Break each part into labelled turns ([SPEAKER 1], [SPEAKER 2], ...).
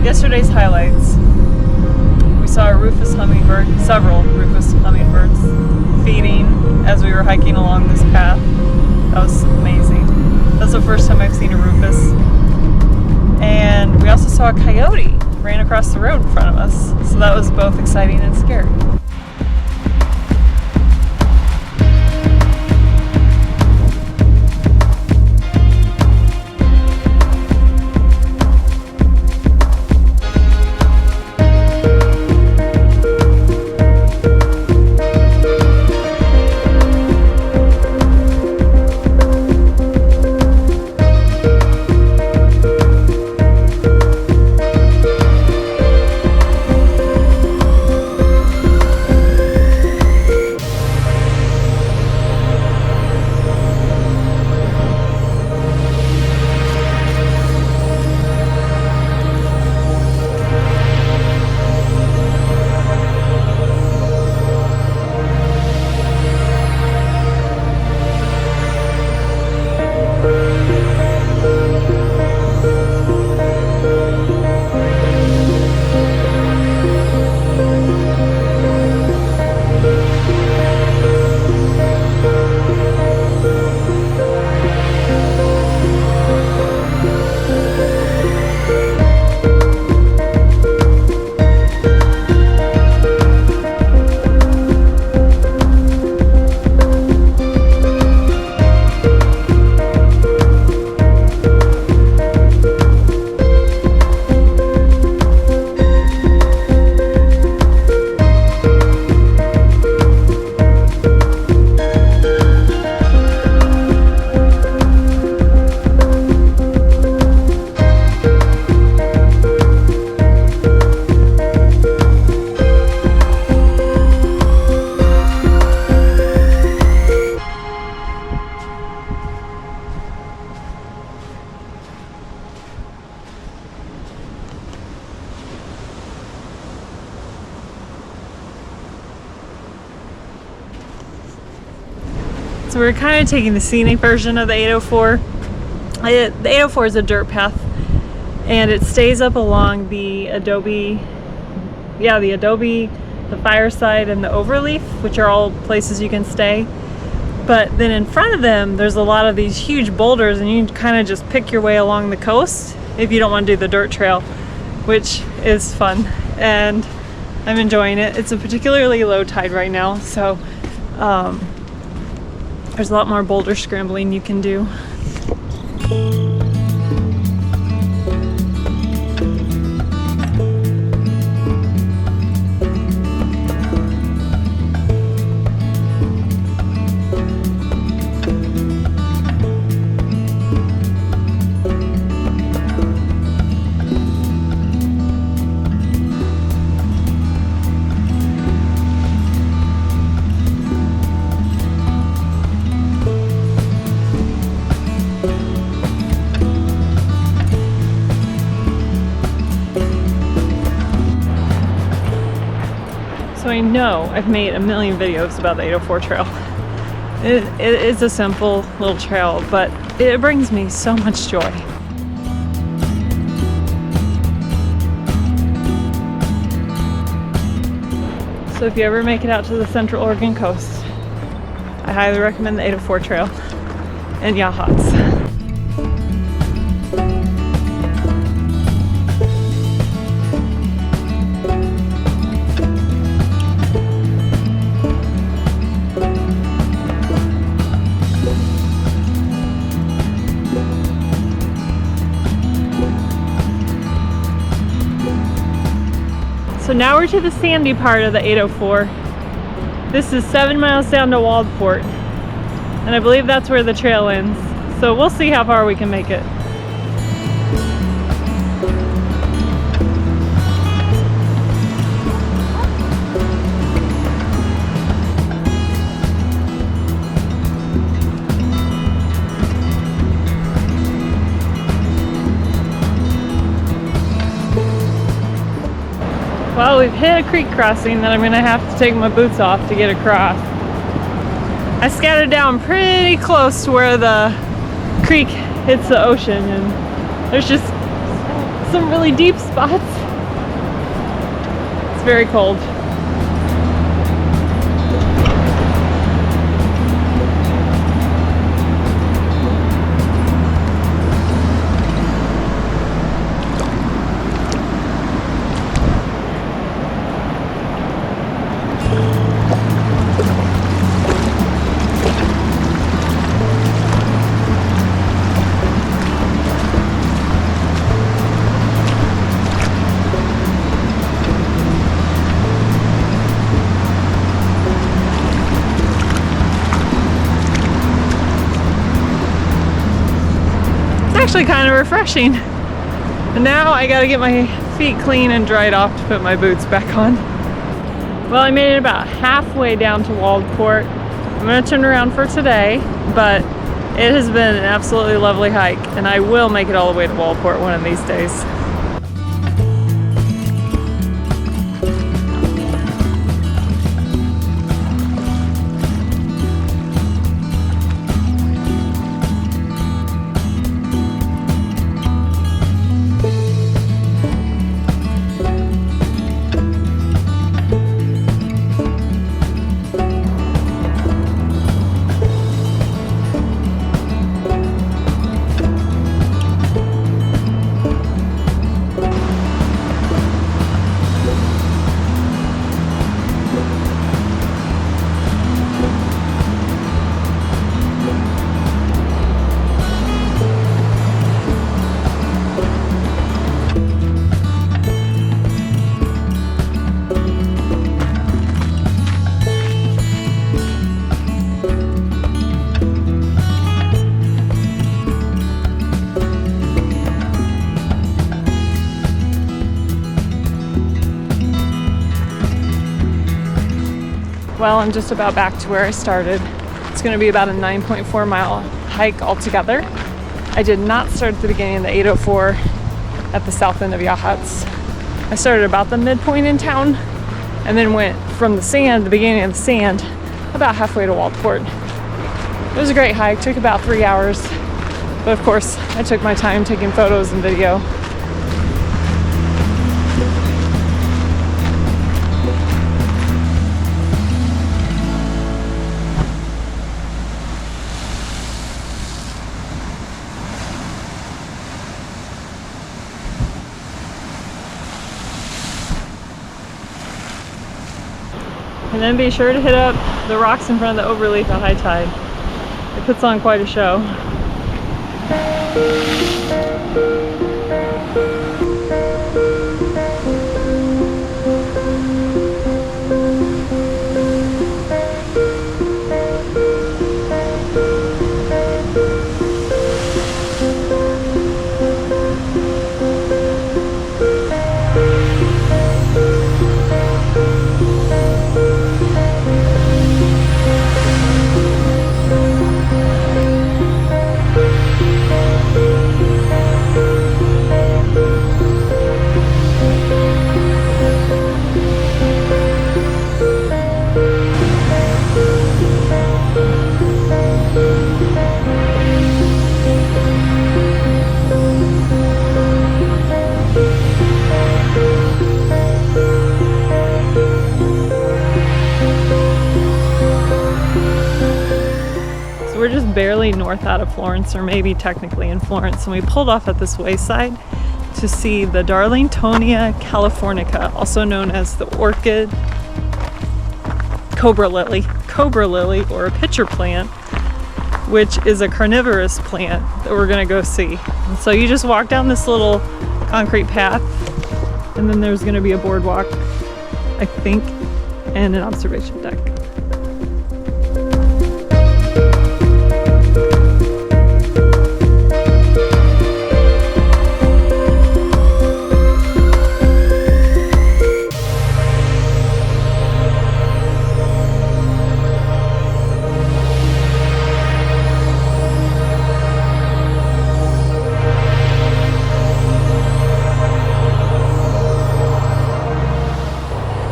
[SPEAKER 1] Yesterday's highlights. We saw a rufous hummingbird, several rufous hummingbirds feeding as we were hiking along this path. That was amazing. That's the first time I've seen a rufus. And we also saw a coyote ran across the road in front of us. So that was both exciting and scary. So we're kind of taking the scenic version of the 804. The 804 is a dirt path, and it stays up along the Adobe, the Fireside, and the Overleaf, which are all places you can stay. But then in front of them, there's a lot of these huge boulders, and you can kind of just pick your way along the coast if you don't want to do the dirt trail, which is fun, and I'm enjoying it. It's a particularly low tide right now, so there's a lot more boulder scrambling you can do. So I know I've made a million videos about the 804 trail. It is a simple little trail, but it brings me so much joy. So if you ever make it out to the Central Oregon coast, I highly recommend the 804 trail and Yachats. So now we're to the sandy part of the 804. This is 7 miles down to Waldport, and I believe that's where the trail ends. So we'll see how far we can make it. Well, we've hit a creek crossing that I'm going to have to take my boots off to get across. I scattered down pretty close to where the creek hits the ocean, and there's just some really deep spots. It's very cold. Actually kind of refreshing. And now I gotta get my feet clean and dried off to put my boots back on. Well, I made it about halfway down to Waldport. I'm gonna turn around for today, but it has been an absolutely lovely hike, and I will make it all the way to Waldport one of these days. Well, I'm just about back to where I started. It's going to be about a 9.4 mile hike altogether. I did not start at the beginning of the 804 at the south end of Yachats. I started about the midpoint in town and then went from the sand, the beginning of the sand, about halfway to Waldport. It was a great hike, took about 3 hours, but of course I took my time taking photos and video. And then be sure to hit up the rocks in front of the Overleaf at high tide. It puts on quite a show. We're just barely north out of Florence, or maybe technically in Florence, and we pulled off at this wayside to see the Darlingtonia californica, also known as the orchid cobra lily, or a pitcher plant, which is a carnivorous plant that we're gonna go see. And so you just walk down this little concrete path, and then there's gonna be a boardwalk, I think, and an observation deck.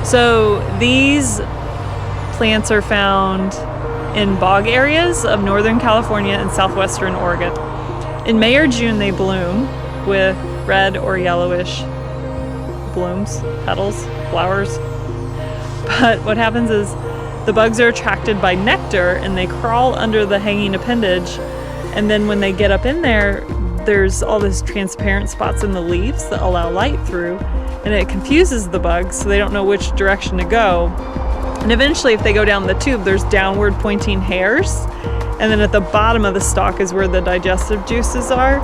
[SPEAKER 1] So these plants are found in bog areas of Northern California and southwestern Oregon. In May or June they bloom with red or yellowish blooms, petals, flowers. But what happens is the bugs are attracted by nectar and they crawl under the hanging appendage, and then when they get up in there, there's all these transparent spots in the leaves that allow light through, and it confuses the bugs so they don't know which direction to go. And eventually, if they go down the tube, there's downward pointing hairs, and then at the bottom of the stalk is where the digestive juices are.